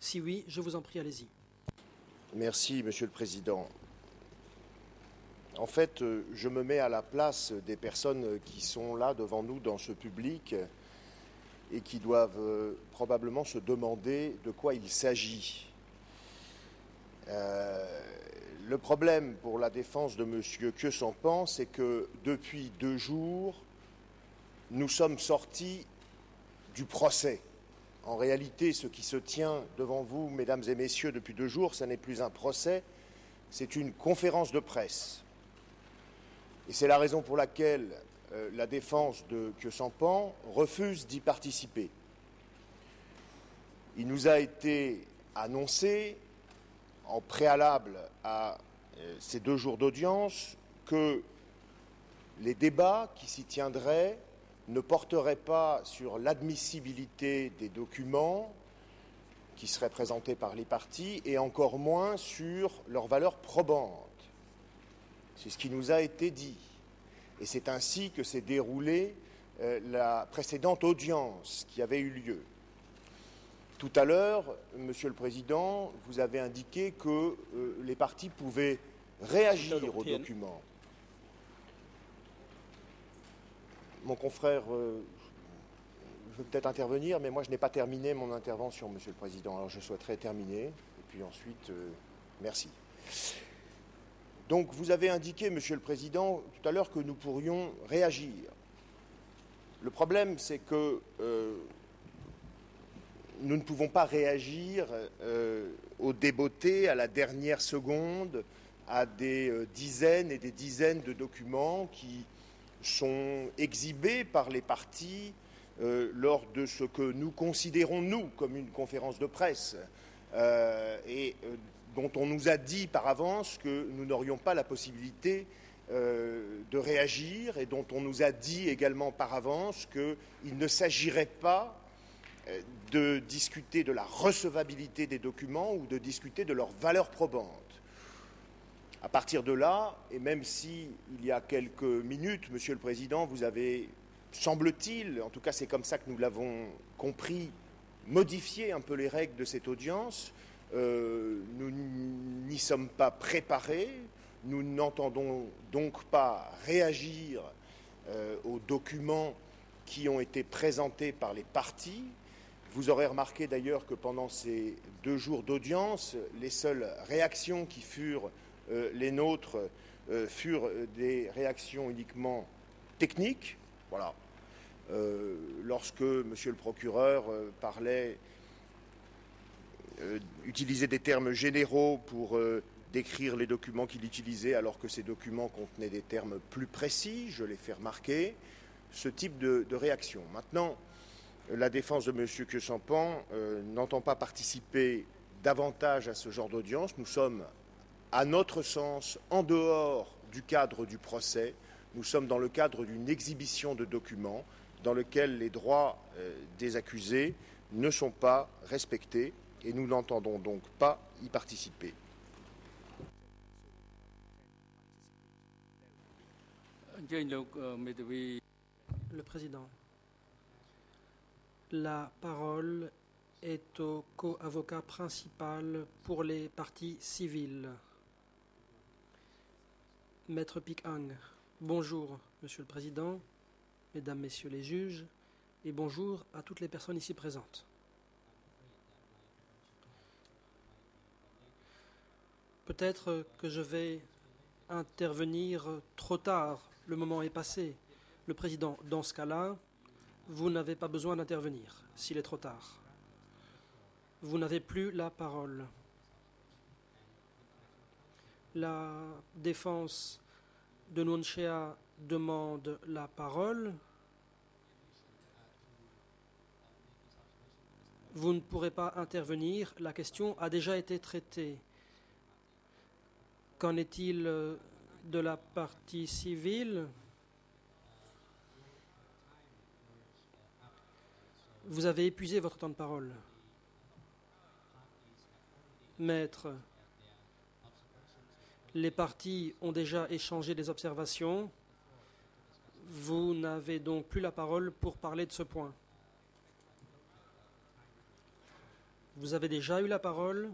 Si oui, je vous en prie, allez-y. Merci, Monsieur le Président. En fait, je me mets à la place des personnes qui sont là devant nous dans ce public et qui doivent probablement se demander de quoi il s'agit. Le problème pour la défense de M. Khieu Samphan, c'est que depuis 2 jours, nous sommes sortis du procès. En réalité, ce qui se tient devant vous, mesdames et messieurs, depuis 2 jours, ce n'est plus un procès, c'est une conférence de presse. Et c'est la raison pour laquelle la défense de Khieu Samphan refuse d'y participer. Il nous a été annoncé, en préalable à ces 2 jours d'audience, que les débats qui s'y tiendraient ne porteraient pas sur l'admissibilité des documents qui seraient présentés par les parties et encore moins sur leur valeur probante. C'est ce qui nous a été dit. Et c'est ainsi que s'est déroulée la précédente audience qui avait eu lieu. Tout à l'heure, Monsieur le Président, vous avez indiqué que les parties pouvaient réagir aux documents. Mon confrère veut peut-être intervenir, mais moi je n'ai pas terminé mon intervention, Monsieur le Président. Alors je souhaiterais terminer, et puis ensuite, merci. Donc vous avez indiqué, Monsieur le Président, tout à l'heure que nous pourrions réagir. Le problème, c'est que nous ne pouvons pas réagir au débotté, à la dernière seconde, à des dizaines et des dizaines de documents qui sont exhibés par les parties lors de ce que nous considérons, nous, comme une conférence de presse, dont on nous a dit par avance que nous n'aurions pas la possibilité de réagir et dont on nous a dit également par avance qu'il ne s'agirait pas de discuter de la recevabilité des documents ou de discuter de leur valeur probante. À partir de là, et même si il y a quelques minutes, Monsieur le Président, vous avez semble-t-il, en tout cas c'est comme ça que nous l'avons compris, modifier un peu les règles de cette audience. Nous n'y sommes pas préparés, nous n'entendons donc pas réagir aux documents qui ont été présentés par les parties. Vous aurez remarqué d'ailleurs que pendant ces 2 jours d'audience, les seules réactions qui furent les nôtres furent des réactions uniquement techniques. Voilà. Lorsque M. le procureur utilisait des termes généraux pour décrire les documents qu'il utilisait, alors que ces documents contenaient des termes plus précis, je l'ai fait remarquer, ce type de réaction. Maintenant, la défense de M. Queussampan n'entend pas participer davantage à ce genre d'audience. Nous sommes, à notre sens, en dehors du cadre du procès. Nous sommes dans le cadre d'une exhibition de documents dans lequel les droits des accusés ne sont pas respectés et nous n'entendons donc pas y participer. Le Président. La parole est au co-avocat principal pour les parties civiles. Maître Pic Ang. Bonjour, Monsieur le Président, Mesdames, Messieurs les juges, et bonjour à toutes les personnes ici présentes. Peut-être que je vais intervenir trop tard, le moment est passé. Le Président, dans ce cas-là, vous n'avez pas besoin d'intervenir, s'il est trop tard. Vous n'avez plus la parole. La défense de Nuon Chea demande la parole. Vous ne pourrez pas intervenir, la question a déjà été traitée. Qu'en est-il de la partie civile ? Vous avez épuisé votre temps de parole. Maître, les parties ont déjà échangé des observations. Vous n'avez donc plus la parole pour parler de ce point. Vous avez déjà eu la parole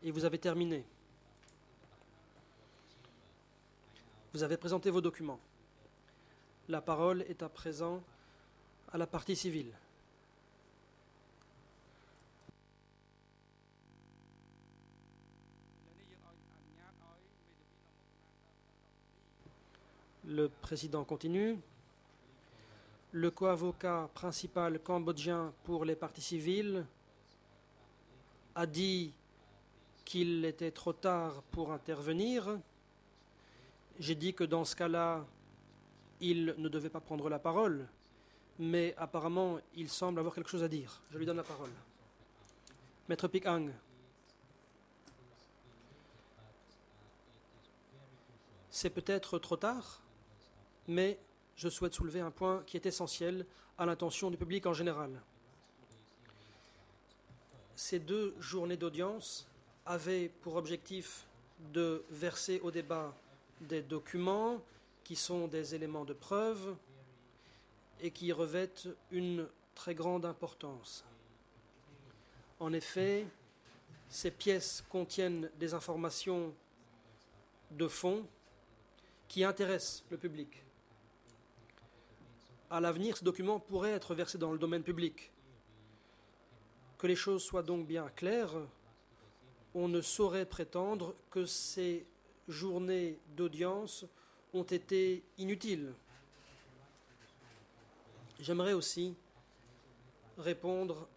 et vous avez terminé. Vous avez présenté vos documents. La parole est à présent à la partie civile. Le Président continue. Le co-avocat principal cambodgien pour les parties civiles a dit qu'il était trop tard pour intervenir. J'ai dit que dans ce cas-là, il ne devait pas prendre la parole, mais apparemment, il semble avoir quelque chose à dire. Je lui donne la parole. Maître Pic Ang. C'est peut-être trop tard, mais je souhaite soulever un point qui est essentiel à l'intention du public en général. Ces 2 journées d'audience avaient pour objectif de verser au débat des documents qui sont des éléments de preuve et qui revêtent une très grande importance. En effet, ces pièces contiennent des informations de fond qui intéressent le public. À l'avenir, ce document pourrait être versé dans le domaine public. Que les choses soient donc bien claires, on ne saurait prétendre que ces journées d'audience ont été inutiles. J'aimerais aussi répondre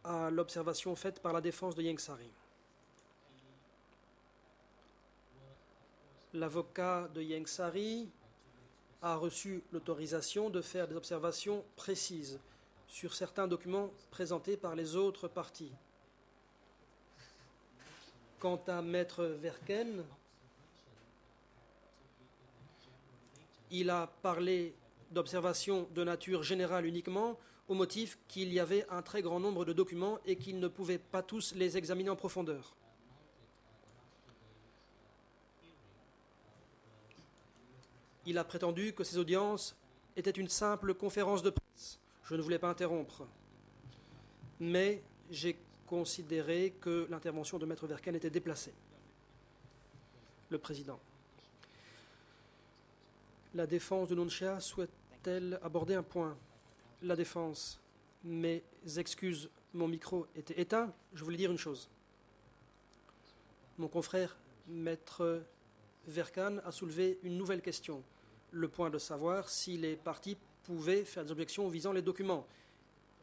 à l'observation faite par la défense de Ieng Sary. L'avocat de Ieng Sary a reçu l'autorisation de faire des observations précises sur certains documents présentés par les autres parties. Quant à Maître Verken, il a parlé d'observations de nature générale uniquement, au motif qu'il y avait un très grand nombre de documents et qu'il ne pouvait pas tous les examiner en profondeur. Il a prétendu que ces audiences était une simple conférence de presse. Je ne voulais pas interrompre. Mais j'ai considéré que l'intervention de Maître Verken était déplacée. Le Président. La défense de Nunchia souhaite-t-elle aborder un point? La défense. Mes excuses, mon micro était éteint. Je voulais dire une chose. Mon confrère, Maître Verken, a soulevé une nouvelle question. Le point de savoir si les partis pouvaient faire des objections visant les documents.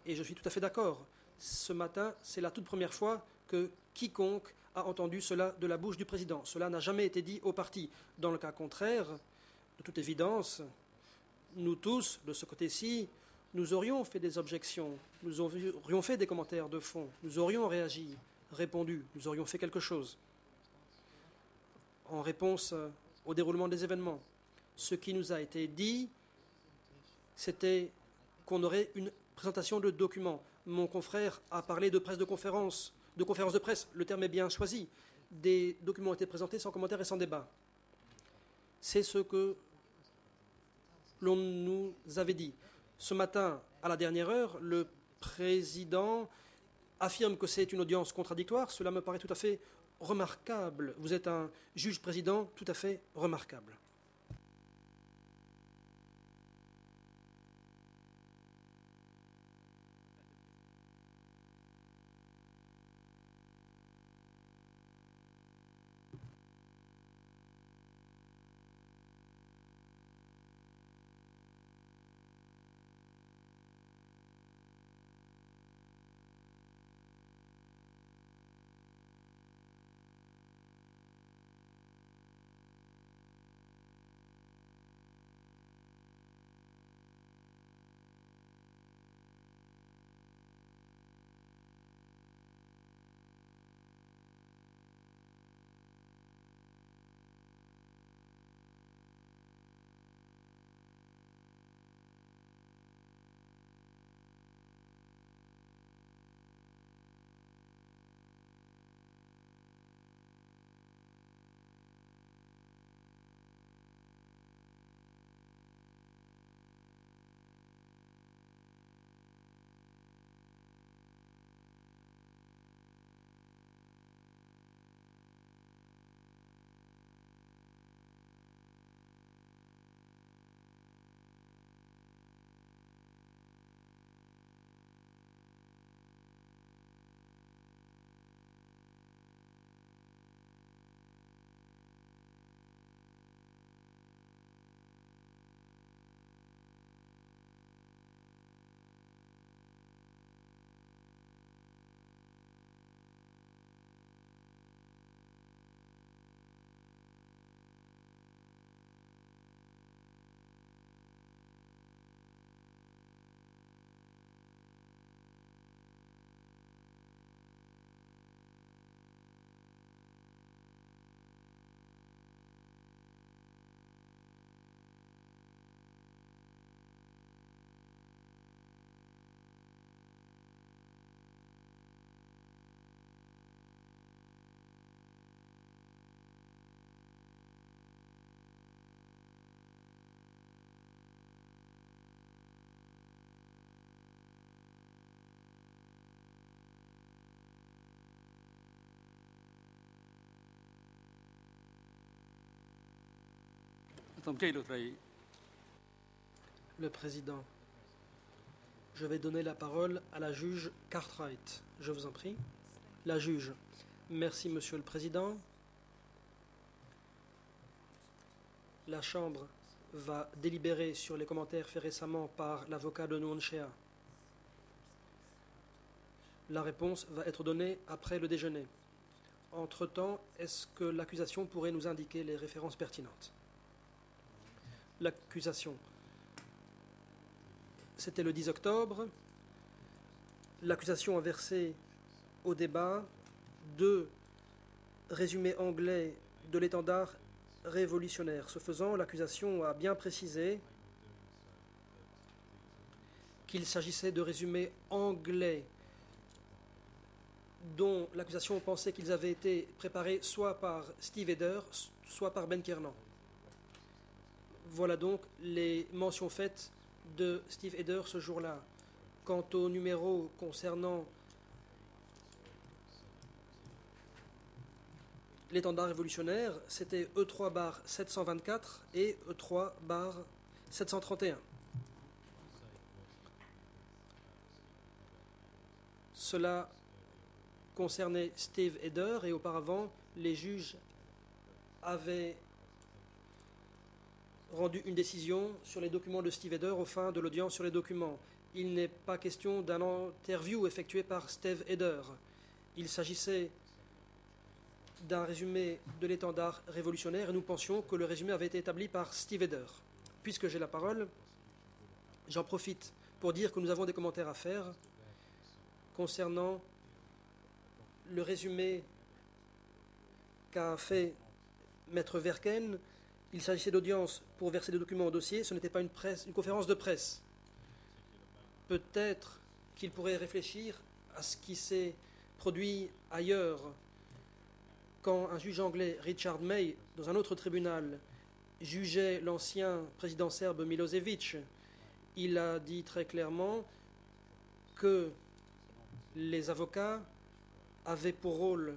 Et je suis tout à fait d'accord. Ce matin, c'est la toute première fois que quiconque a entendu cela de la bouche du président. Cela n'a jamais été dit au parti. Dans le cas contraire, de toute évidence, nous tous, de ce côté-ci, nous aurions fait des objections, nous aurions fait des commentaires de fond, nous aurions réagi, répondu, nous aurions fait quelque chose en réponse au déroulement des événements. Ce qui nous a été dit, c'était qu'on aurait une présentation de documents. Mon confrère a parlé de conférence de presse, le terme est bien choisi. Des documents ont été présentés sans commentaire et sans débat. C'est ce que l'on nous avait dit. Ce matin, à la dernière heure, le président affirme que c'est une audience contradictoire. Cela me paraît tout à fait remarquable. Vous êtes un juge-président tout à fait remarquable. Le Président. Je vais donner la parole à la juge Cartwright. Je vous en prie. La juge. Merci, Monsieur le Président. La Chambre va délibérer sur les commentaires faits récemment par l'avocat de Nunchia. La réponse va être donnée après le déjeuner. Entre-temps, est-ce que l'accusation pourrait nous indiquer les références pertinentes? L'accusation. C'était le 10 octobre. L'accusation a versé au débat 2 résumés anglais de l'étendard révolutionnaire. Ce faisant, l'accusation a bien précisé qu'il s'agissait de résumés anglais dont l'accusation pensait qu'ils avaient été préparés soit par Steve Eder, soit par Ben Kiernan. Voilà donc les mentions faites de Steve Eder ce jour-là. Quant au numéro concernant l'étendard révolutionnaire, c'était E3/724 et E3/731. Cela concernait Steve Eder et auparavant, les juges avaient rendu une décision sur les documents de Steve Eder au fin de l'audience sur les documents. Il n'est pas question d'un interview effectué par Steve Eder. Il s'agissait d'un résumé de l'étendard révolutionnaire et nous pensions que le résumé avait été établi par Steve Eder. Puisque j'ai la parole, j'en profite pour dire que nous avons des commentaires à faire concernant le résumé qu'a fait Maître Verken. Il s'agissait d'audience pour verser des documents au dossier, ce n'était pas une conférence de presse. Peut-être qu'il pourrait réfléchir à ce qui s'est produit ailleurs, quand un juge anglais, Richard May, dans un autre tribunal, jugeait l'ancien président serbe Milosevic. Il a dit très clairement que les avocats avaient pour rôle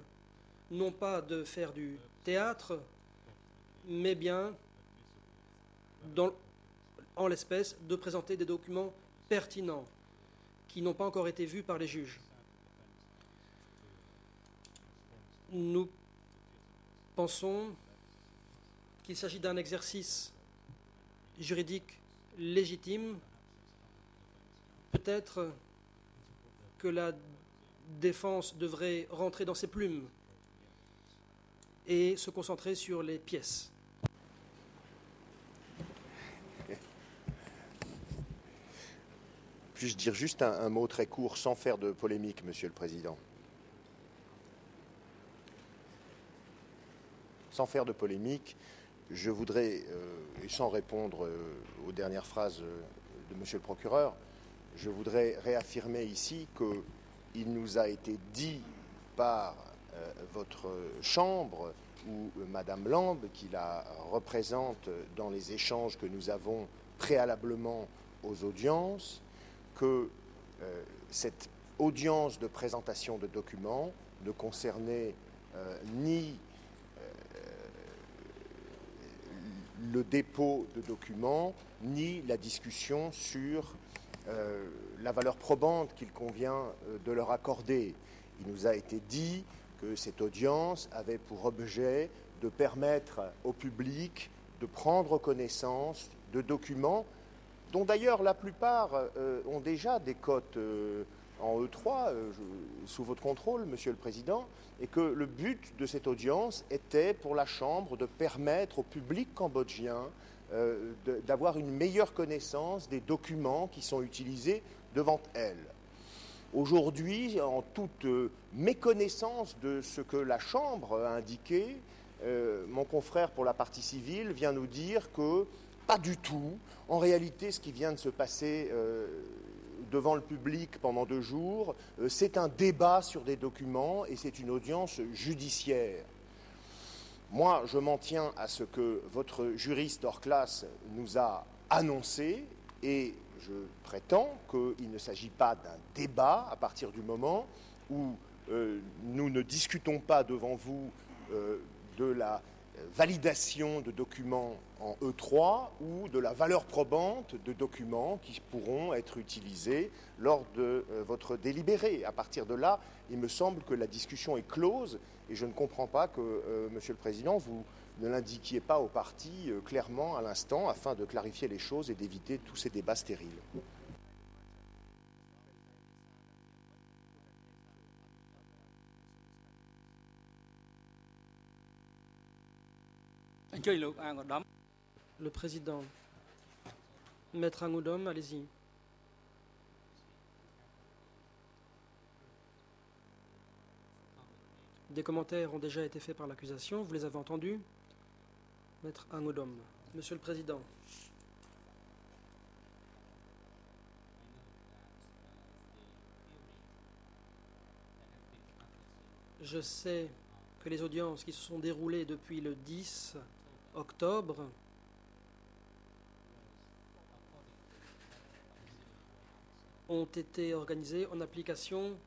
non pas de faire du théâtre, mais bien, en l'espèce, de présenter des documents pertinents qui n'ont pas encore été vus par les juges. Nous pensons qu'il s'agit d'un exercice juridique légitime. Peut-être que la défense devrait rentrer dans ses plumes et se concentrer sur les pièces. Puis-je dire juste un mot très court, sans faire de polémique, Monsieur le Président? Sans faire de polémique, je voudrais, et sans répondre aux dernières phrases de Monsieur le procureur, je voudrais réaffirmer ici qu'il nous a été dit par votre chambre ou Madame Lambe, qui la représente dans les échanges que nous avons préalablement aux audiences, que cette audience de présentation de documents ne concernait ni le dépôt de documents, ni la discussion sur la valeur probante qu'il convient de leur accorder. Il nous a été dit que cette audience avait pour objet de permettre au public de prendre connaissance de documents dont d'ailleurs la plupart ont déjà des cotes en E3 sous votre contrôle, Monsieur le Président, et que le but de cette audience était pour la Chambre de permettre au public cambodgien d'avoir une meilleure connaissance des documents qui sont utilisés devant elle. Aujourd'hui, en toute méconnaissance de ce que la Chambre a indiqué, mon confrère pour la partie civile vient nous dire que pas du tout. En réalité, ce qui vient de se passer devant le public pendant 2 jours, c'est un débat sur des documents et c'est une audience judiciaire. Moi, je m'en tiens à ce que votre juriste hors classe nous a annoncé et je prétends qu'il ne s'agit pas d'un débat à partir du moment où nous ne discutons pas devant vous de la validation de documents en E3 ou de la valeur probante de documents qui pourront être utilisés lors de votre délibéré. À partir de là, il me semble que la discussion est close et je ne comprends pas que, Monsieur le Président, vous ne l'indiquiez pas aux parties clairement à l'instant afin de clarifier les choses et d'éviter tous ces débats stériles. Le Président, Maître Angoudom, allez-y. Des commentaires ont déjà été faits par l'accusation, vous les avez entendus. Maître Angoudom, Monsieur le Président. Je sais que les audiences qui se sont déroulées depuis le 10 octobre ont été organisées en application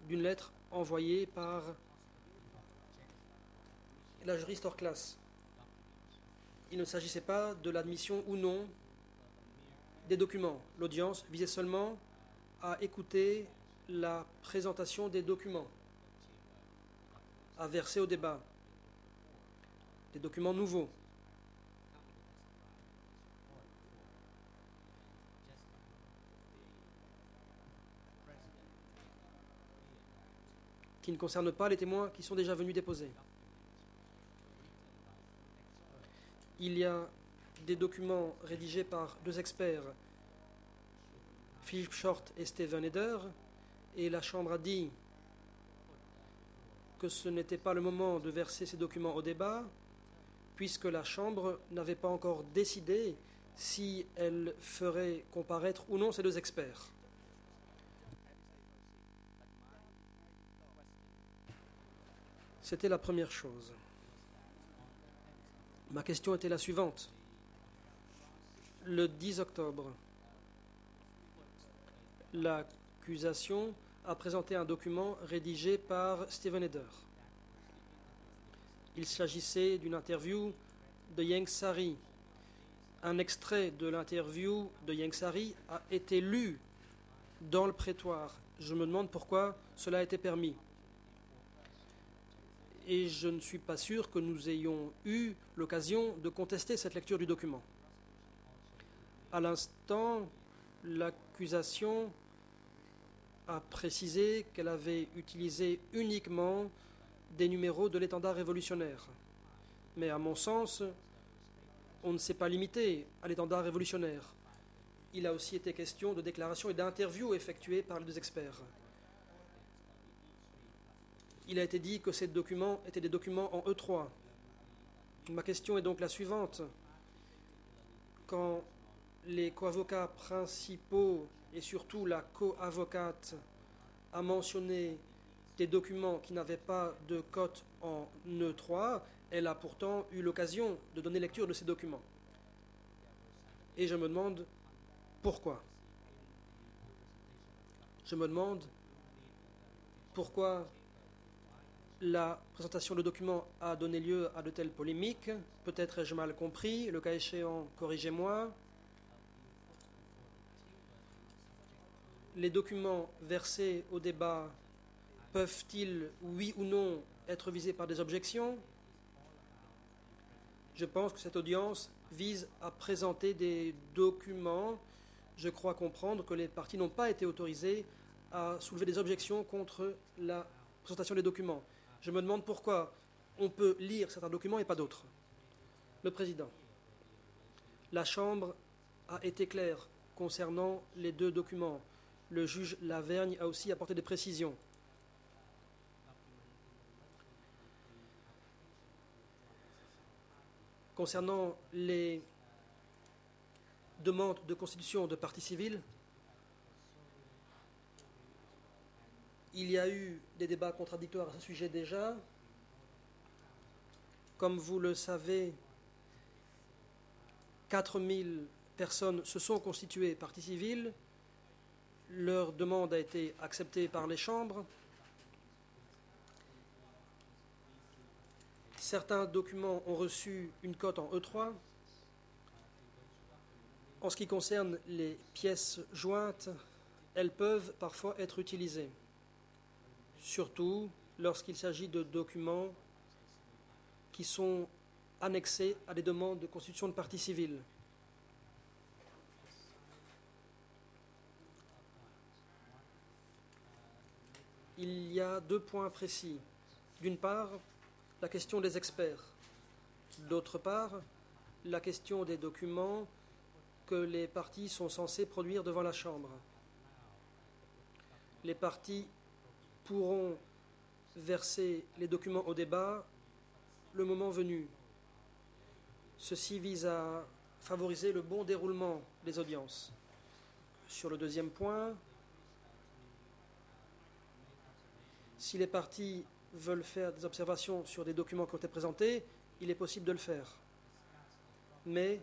d'une lettre envoyée par la juriste hors classe. Il ne s'agissait pas de l'admission ou non des documents. L'audience visait seulement à écouter la présentation des documents, à verser au débat des documents nouveaux. Qui ne concernent pas les témoins qui sont déjà venus déposer. Il y a des documents rédigés par deux experts, Philip Short et Stephen Eder, et la Chambre a dit que ce n'était pas le moment de verser ces documents au débat, puisque la Chambre n'avait pas encore décidé si elle ferait comparaître ou non ces deux experts. C'était la première chose. Ma question était la suivante. Le 10 octobre, l'accusation a présenté un document rédigé par Stephen Eder. Il s'agissait d'une interview de Yang Sari. Un extrait de l'interview de Yang Sari a été lu dans le prétoire. Je me demande pourquoi cela a été permis. Et je ne suis pas sûr que nous ayons eu l'occasion de contester cette lecture du document. À l'instant, l'accusation a précisé qu'elle avait utilisé uniquement des numéros de l'étendard révolutionnaire. Mais à mon sens, on ne s'est pas limité à l'étendard révolutionnaire. Il a aussi été question de déclarations et d'interviews effectuées par les deux experts. Il a été dit que ces documents étaient des documents en E3. Ma question est donc la suivante. Quand les co-avocats principaux et surtout la co-avocate a mentionné des documents qui n'avaient pas de cote en E3, elle a pourtant eu l'occasion de donner lecture de ces documents. Et je me demande pourquoi. Je me demande pourquoi la présentation de documents a donné lieu à de telles polémiques. Peut-être ai-je mal compris, le cas échéant, corrigez-moi. Les documents versés au débat peuvent-ils, oui ou non, être visés par des objections? Je pense que cette audience vise à présenter des documents. Je crois comprendre que les parties n'ont pas été autorisées à soulever des objections contre la présentation des documents. Je me demande pourquoi on peut lire certains documents et pas d'autres. Le Président. La Chambre a été claire concernant les deux documents. Le juge Lavergne a aussi apporté des précisions. Concernant les demandes de constitution de partie civile, il y a eu des débats contradictoires à ce sujet déjà. Comme vous le savez, 4000 personnes se sont constituées partie civile. Leur demande a été acceptée par les chambres. Certains documents ont reçu une cote en E3. En ce qui concerne les pièces jointes, elles peuvent parfois être utilisées, surtout lorsqu'il s'agit de documents qui sont annexés à des demandes de constitution de partie civile. Il y a deux points précis. D'une part, la question des experts. D'autre part, la question des documents que les parties sont censées produire devant la Chambre. Les parties pourront verser les documents au débat le moment venu. Ceci vise à favoriser le bon déroulement des audiences. Sur le deuxième point, si les parties veulent faire des observations sur des documents qui ont été présentés, il est possible de le faire. Mais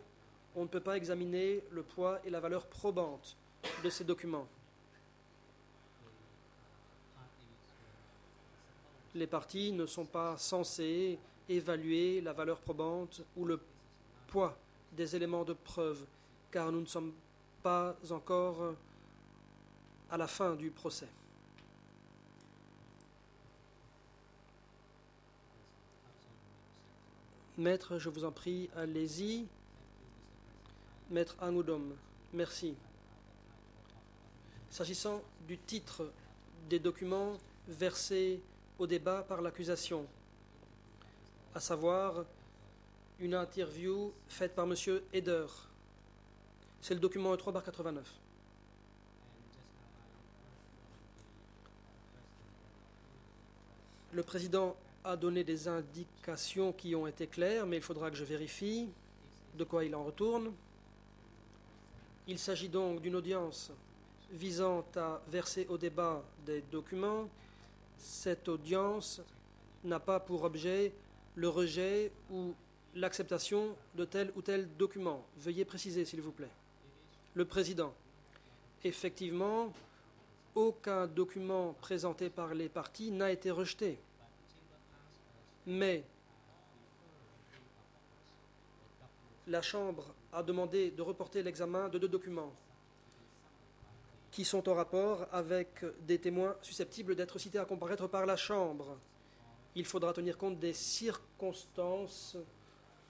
on ne peut pas examiner le poids et la valeur probante de ces documents. Les parties ne sont pas censées évaluer la valeur probante ou le poids des éléments de preuve, car nous ne sommes pas encore à la fin du procès. Maître, je vous en prie, allez-y. Maître Angoudom, merci. S'agissant du titre des documents versés au débat par l'accusation, à savoir une interview faite par M. Eder, c'est le document E3/89. Le président a donné des indications qui ont été claires, mais il faudra que je vérifie de quoi il en retourne. Il s'agit donc d'une audience visant à verser au débat des documents. Cette audience n'a pas pour objet le rejet ou l'acceptation de tel ou tel document. Veuillez préciser, s'il vous plaît. Le président. Effectivement, aucun document présenté par les parties n'a été rejeté. Mais la Chambre a demandé de reporter l'examen de 2 documents qui sont en rapport avec des témoins susceptibles d'être cités à comparaître par la Chambre. Il faudra tenir compte des circonstances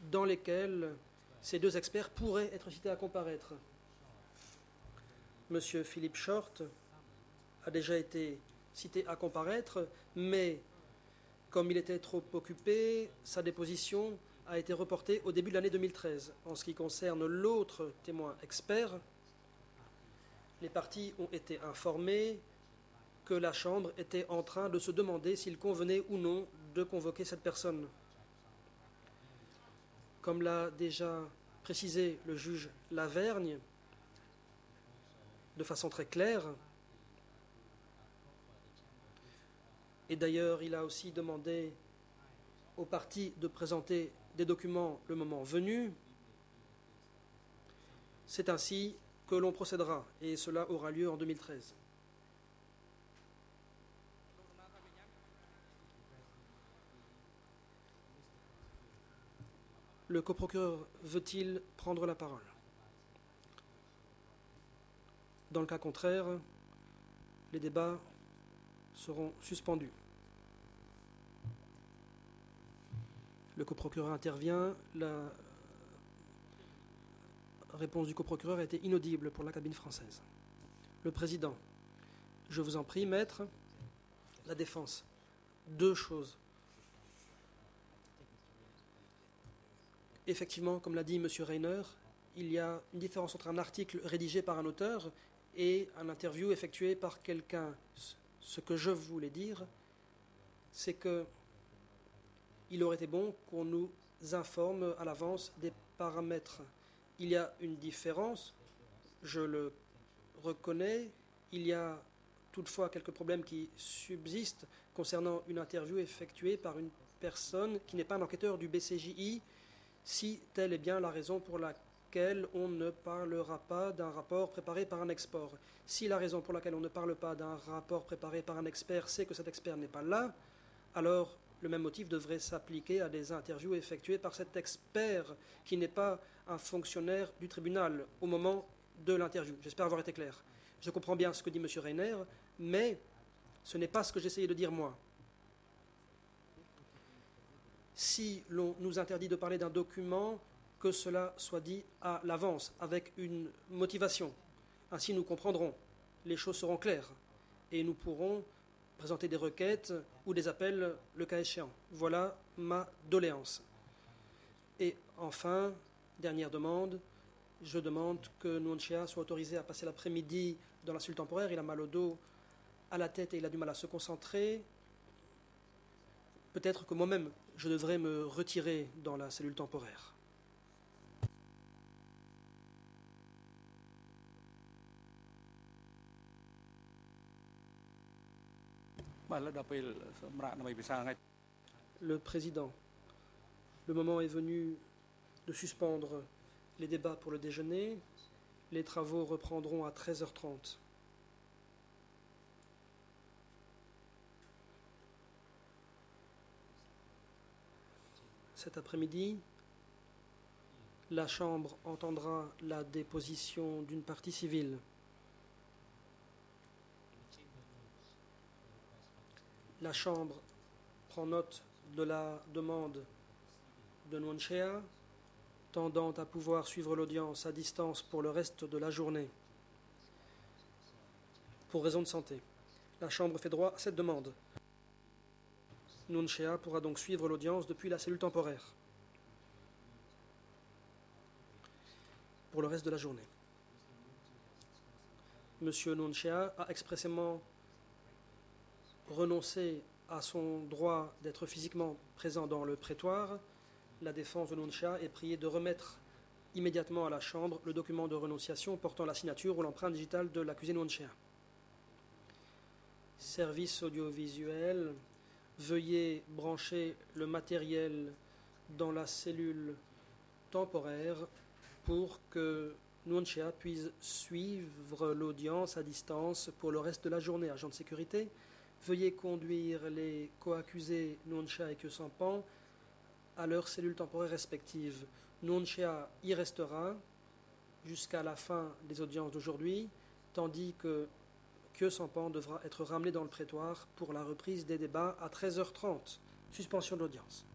dans lesquelles ces 2 experts pourraient être cités à comparaître. Monsieur Philippe Short a déjà été cité à comparaître, mais comme il était trop occupé, sa déposition a été reportée au début de l'année 2013. En ce qui concerne l'autre témoin expert, les parties ont été informées que la Chambre était en train de se demander s'il convenait ou non de convoquer cette personne. Comme l'a déjà précisé le juge Lavergne, de façon très claire, et d'ailleurs il a aussi demandé aux parties de présenter des documents le moment venu, c'est ainsi que l'on procédera, et cela aura lieu en 2013. Le coprocureur veut-il prendre la parole? Dans le cas contraire, les débats seront suspendus. Le coprocureur intervient. La réponse du coprocureur a été inaudible pour la cabine française. Le président, je vous en prie, maître, la défense. 2 choses. Effectivement, comme l'a dit M. Reiner, il y a une différence entre un article rédigé par un auteur et un interview effectué par quelqu'un. Ce que je voulais dire, c'est que il aurait été bon qu'on nous informe à l'avance des paramètres. Il y a une différence, je le reconnais, il y a toutefois quelques problèmes qui subsistent concernant une interview effectuée par une personne qui n'est pas un enquêteur du BCJI, si telle est bien la raison pour laquelle on ne parlera pas d'un rapport préparé par un expert. Si la raison pour laquelle on ne parle pas d'un rapport préparé par un expert, c'est que cet expert n'est pas là, alors le même motif devrait s'appliquer à des interviews effectuées par cet expert qui n'est pas un fonctionnaire du tribunal au moment de l'interview. J'espère avoir été clair. Je comprends bien ce que dit M. Reiner, mais ce n'est pas ce que j'essayais de dire moi. Si l'on nous interdit de parler d'un document, que cela soit dit à l'avance, avec une motivation. Ainsi, nous comprendrons, les choses seront claires, et nous pourrons présenter des requêtes ou des appels le cas échéant. Voilà ma doléance. Et enfin, dernière demande, je demande que Nunchia soit autorisé à passer l'après-midi dans la cellule temporaire. Il a mal au dos, à la tête et il a du mal à se concentrer. Peut-être que moi-même, je devrais me retirer dans la cellule temporaire. Le président, le moment est venu de suspendre les débats pour le déjeuner. Les travaux reprendront à 13h30. Cet après-midi, la Chambre entendra la déposition d'une partie civile. La Chambre prend note de la demande de Nuon Chea tendant à pouvoir suivre l'audience à distance pour le reste de la journée pour raison de santé. La Chambre fait droit à cette demande. Nuon Chea pourra donc suivre l'audience depuis la cellule temporaire pour le reste de la journée. Monsieur Nuon Chea a expressément renoncé à son droit d'être physiquement présent dans le prétoire. La défense de Nuon Chea est priée de remettre immédiatement à la Chambre le document de renonciation portant la signature ou l'empreinte digitale de l'accusé Nuon Chea. Service audiovisuel, veuillez brancher le matériel dans la cellule temporaire pour que Nuon Chea puisse suivre l'audience à distance pour le reste de la journée. Agent de sécurité, veuillez conduire les co-accusés Nuon Chea et Khieu Samphan à leurs cellules temporaires respectives. Nuon Chea y restera jusqu'à la fin des audiences d'aujourd'hui, tandis que Khieu Samphan devra être ramené dans le prétoire pour la reprise des débats à 13h30. Suspension de l'audience.